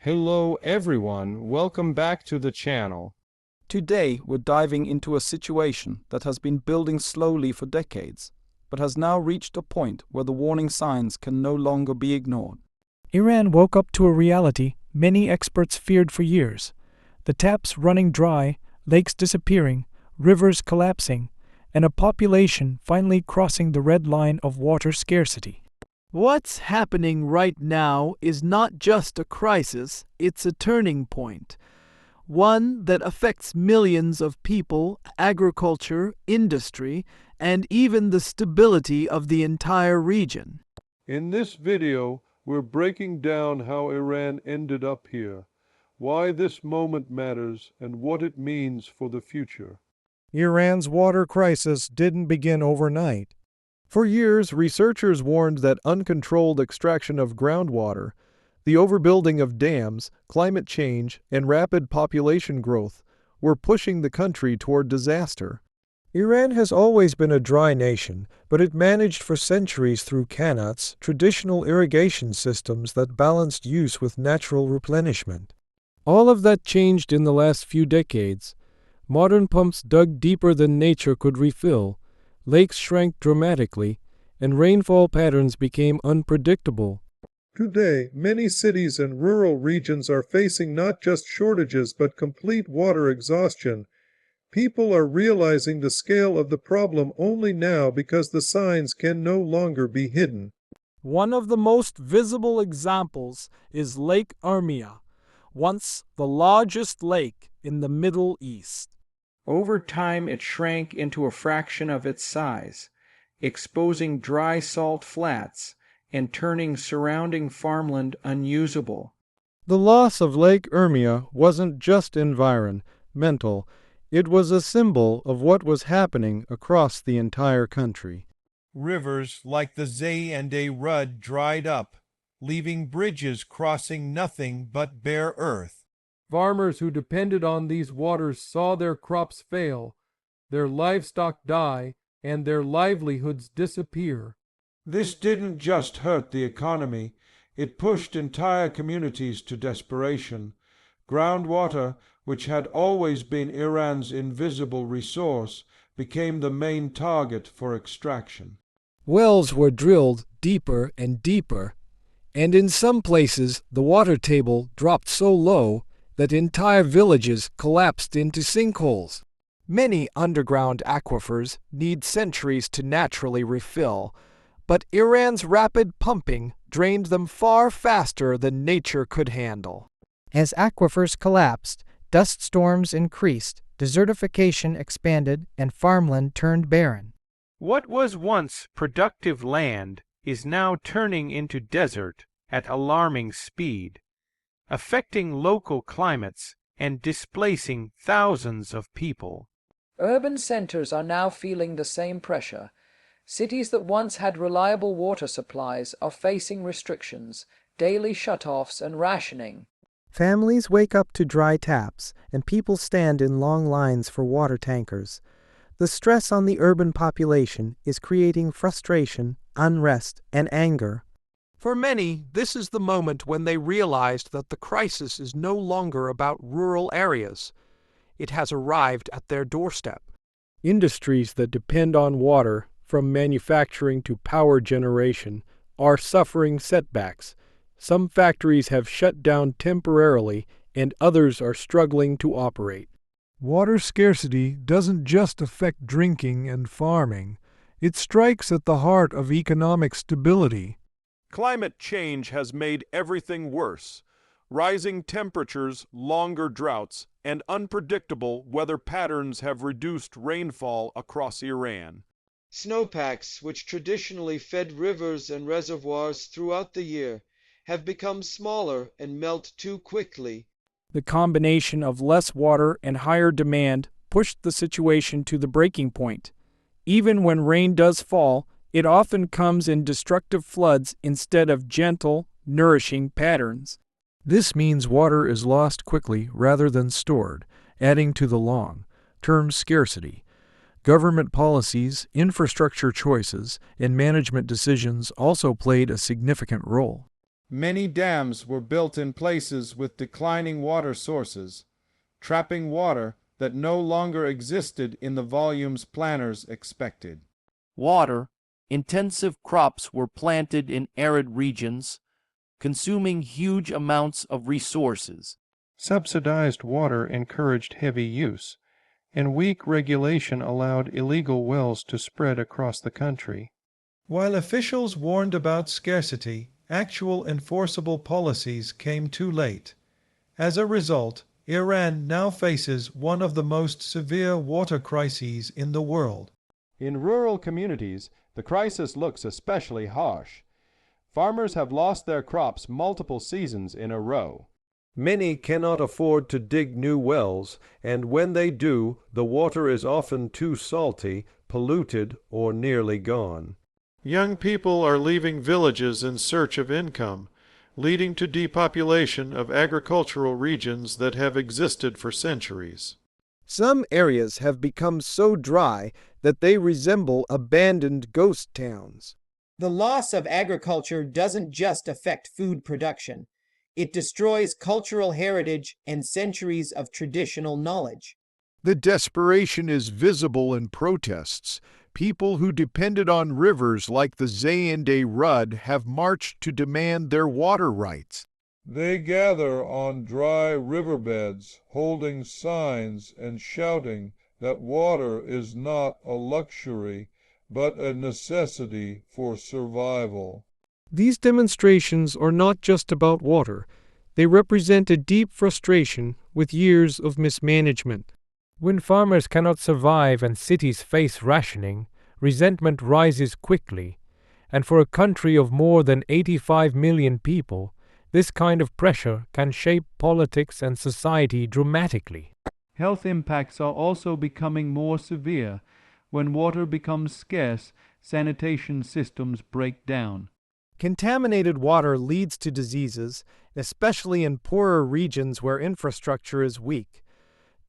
Hello everyone, welcome back to the channel. Today we're diving into a situation that has been building slowly for decades, but has now reached a point where the warning signs can no longer be ignored. Iran woke up to a reality many experts feared for years. The taps running dry, lakes disappearing, rivers collapsing, and a population finally crossing the red line of water scarcity. What's happening right now is not just a crisis, it's a turning point. One that affects millions of people, agriculture, industry, and even the stability of the entire region. In this video, we're breaking down how Iran ended up here, why this moment matters, and what it means for the future. Iran's water crisis didn't begin overnight. For years, researchers warned that uncontrolled extraction of groundwater, the overbuilding of dams, climate change, and rapid population growth were pushing the country toward disaster. Iran has always been a dry nation, but it managed for centuries through qanats, traditional irrigation systems that balanced use with natural replenishment. All of that changed in the last few decades. Modern pumps dug deeper than nature could refill, lakes shrank dramatically, and rainfall patterns became unpredictable. Today, many cities and rural regions are facing not just shortages but complete water exhaustion. People are realizing the scale of the problem only now because the signs can no longer be hidden. One of the most visible examples is Lake Urmia, once the largest lake in the Middle East. Over time it shrank into a fraction of its size, exposing dry salt flats and turning surrounding farmland unusable. The loss of Lake Urmia wasn't just environmental, it was a symbol of what was happening across the entire country. Rivers like the Zay and a Rud dried up, leaving bridges crossing nothing but bare earth. Farmers who depended on these waters saw their crops fail, their livestock die, and their livelihoods disappear. This didn't just hurt the economy, it pushed entire communities to desperation. Groundwater, which had always been Iran's invisible resource, became the main target for extraction. Wells were drilled deeper and deeper, and in some places the water table dropped so low that entire villages collapsed into sinkholes. Many underground aquifers need centuries to naturally refill, but Iran's rapid pumping drained them far faster than nature could handle. As aquifers collapsed, dust storms increased, desertification expanded, and farmland turned barren. What was once productive land is now turning into desert at alarming speed, affecting local climates and displacing thousands of people. Urban centers are now feeling the same pressure. Cities that once had reliable water supplies are facing restrictions, daily shutoffs, and rationing. Families wake up to dry taps, and people stand in long lines for water tankers. The stress on the urban population is creating frustration, unrest, and anger. For many, this is the moment when they realized that the crisis is no longer about rural areas. It has arrived at their doorstep. Industries that depend on water, from manufacturing to power generation, are suffering setbacks. Some factories have shut down temporarily, and others are struggling to operate. Water scarcity doesn't just affect drinking and farming. It strikes at the heart of economic stability. Climate change has made everything worse. Rising temperatures, longer droughts, and unpredictable weather patterns have reduced rainfall across Iran. Snowpacks, which traditionally fed rivers and reservoirs throughout the year, have become smaller and melt too quickly. The combination of less water and higher demand pushed the situation to the breaking point. Even when rain does fall, it often comes in destructive floods instead of gentle, nourishing patterns. This means water is lost quickly rather than stored, adding to the long-term scarcity. Government policies, infrastructure choices, and management decisions also played a significant role. Many dams were built in places with declining water sources, trapping water that no longer existed in the volumes planners expected. Water, intensive crops were planted in arid regions, consuming huge amounts of resources. Subsidized water encouraged heavy use, and weak regulation allowed illegal wells to spread across the country. While officials warned about scarcity, actual enforceable policies came too late. As a result, Iran now faces one of the most severe water crises in the world. In rural communities, the crisis looks especially harsh. Farmers have lost their crops multiple seasons in a row. Many cannot afford to dig new wells, and when they do, the water is often too salty, polluted, or nearly gone. Young people are leaving villages in search of income, leading to depopulation of agricultural regions that have existed for centuries. Some areas have become so dry that they resemble abandoned ghost towns. The loss of agriculture doesn't just affect food production. It destroys cultural heritage and centuries of traditional knowledge. The desperation is visible in protests. People who depended on rivers like the Zayende Rud have marched to demand their water rights. They gather on dry riverbeds, holding signs and shouting that water is not a luxury, but a necessity for survival. These demonstrations are not just about water. They represent a deep frustration with years of mismanagement. When farmers cannot survive and cities face rationing, resentment rises quickly, and for a country of more than 85 million people, this kind of pressure can shape politics and society dramatically. Health impacts are also becoming more severe. When water becomes scarce, sanitation systems break down. Contaminated water leads to diseases, especially in poorer regions where infrastructure is weak.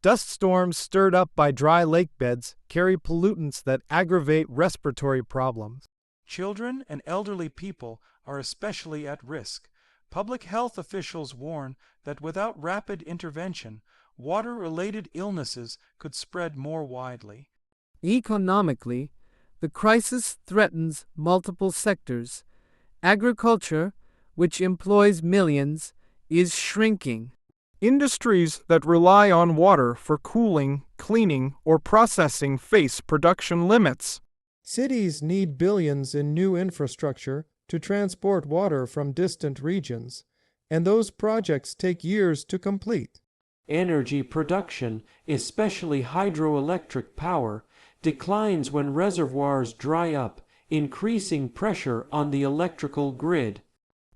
Dust storms stirred up by dry lake beds carry pollutants that aggravate respiratory problems. Children and elderly people are especially at risk. Public health officials warn that without rapid intervention, water-related illnesses could spread more widely. Economically, the crisis threatens multiple sectors. Agriculture, which employs millions, is shrinking. Industries that rely on water for cooling, cleaning, or processing face production limits. Cities need billions in new infrastructure to transport water from distant regions, and those projects take years to complete. Energy production, especially hydroelectric power, declines when reservoirs dry up, increasing pressure on the electrical grid.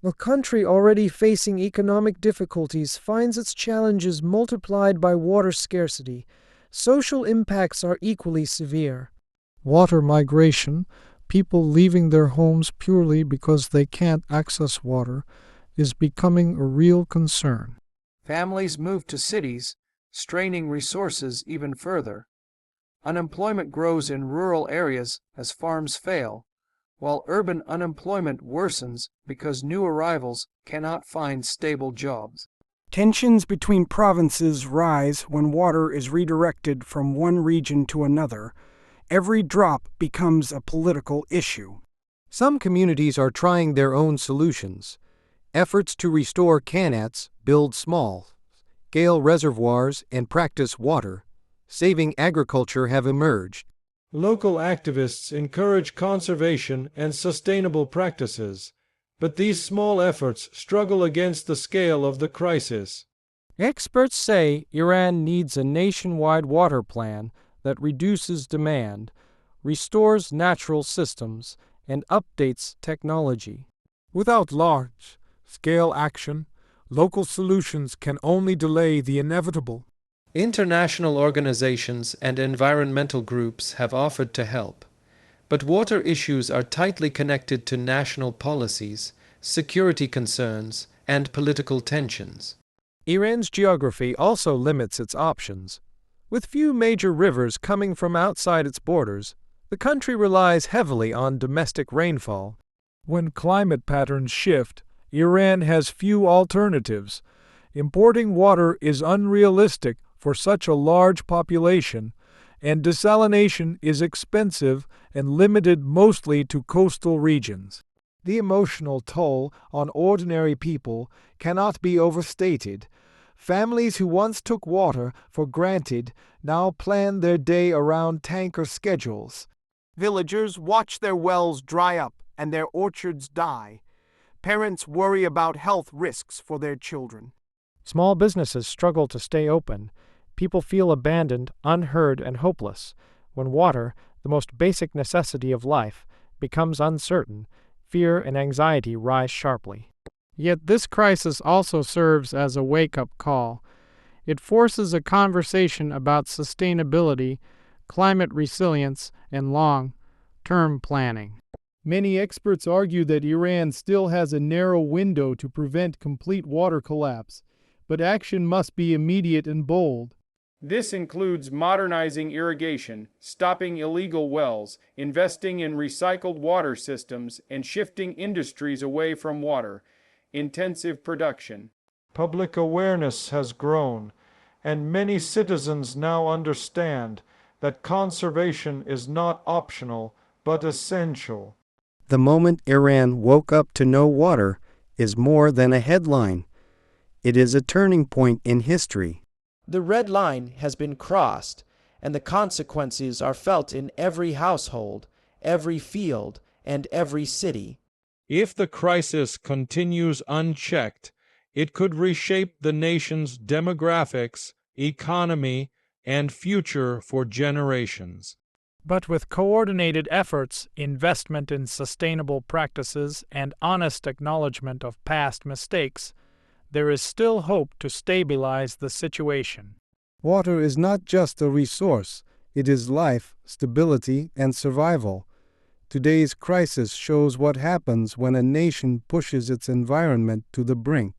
A country already facing economic difficulties finds its challenges multiplied by water scarcity. Social impacts are equally severe. Water migration, people leaving their homes purely because they can't access water, is becoming a real concern. Families move to cities, straining resources even further. Unemployment grows in rural areas as farms fail, while urban unemployment worsens because new arrivals cannot find stable jobs. Tensions between provinces rise when water is redirected from one region to another. Every drop becomes a political issue. Some communities are trying their own solutions. Efforts to restore canats, build small-scale reservoirs, and practice water-saving agriculture have emerged. Local activists encourage conservation and sustainable practices, but these small efforts struggle against the scale of the crisis. Experts say Iran needs a nationwide water plan that reduces demand, restores natural systems, and updates technology. Without large-scale action, local solutions can only delay the inevitable. International organizations and environmental groups have offered to help, but water issues are tightly connected to national policies, security concerns, and political tensions. Iran's geography also limits its options. With few major rivers coming from outside its borders, the country relies heavily on domestic rainfall. When climate patterns shift, Iran has few alternatives. Importing water is unrealistic for such a large population, and desalination is expensive and limited mostly to coastal regions. The emotional toll on ordinary people cannot be overstated. Families who once took water for granted now plan their day around tanker schedules. Villagers watch their wells dry up and their orchards die. Parents worry about health risks for their children. Small businesses struggle to stay open. People feel abandoned, unheard, and hopeless. When water, the most basic necessity of life, becomes uncertain, fear and anxiety rise sharply. Yet this crisis also serves as a wake-up call. It forces a conversation about sustainability, climate resilience, and long-term planning. Many experts argue that Iran still has a narrow window to prevent complete water collapse, but action must be immediate and bold. This includes modernizing irrigation, stopping illegal wells, investing in recycled water systems, and shifting industries away from water intensive production. Public awareness has grown, and many citizens now understand that conservation is not optional, but essential. The moment Iran woke up to no water is more than a headline. It is a turning point in history. The red line has been crossed, and the consequences are felt in every household, every field, and every city. If the crisis continues unchecked, it could reshape the nation's demographics, economy, and future for generations. But with coordinated efforts, investment in sustainable practices, and honest acknowledgement of past mistakes, there is still hope to stabilize the situation. Water is not just a resource, it is life, stability, and survival. Today's crisis shows what happens when a nation pushes its environment to the brink.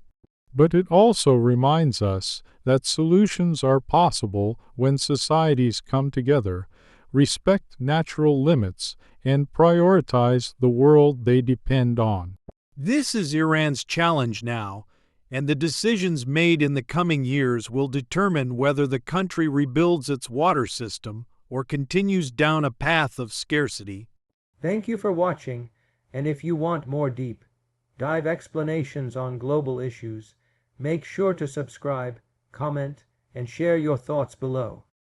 But it also reminds us that solutions are possible when societies come together, respect natural limits, and prioritize the world they depend on. This is Iran's challenge now, and the decisions made in the coming years will determine whether the country rebuilds its water system or continues down a path of scarcity. Thank you for watching, and if you want more deep dive explanations on global issues, make sure to subscribe, comment, and share your thoughts below.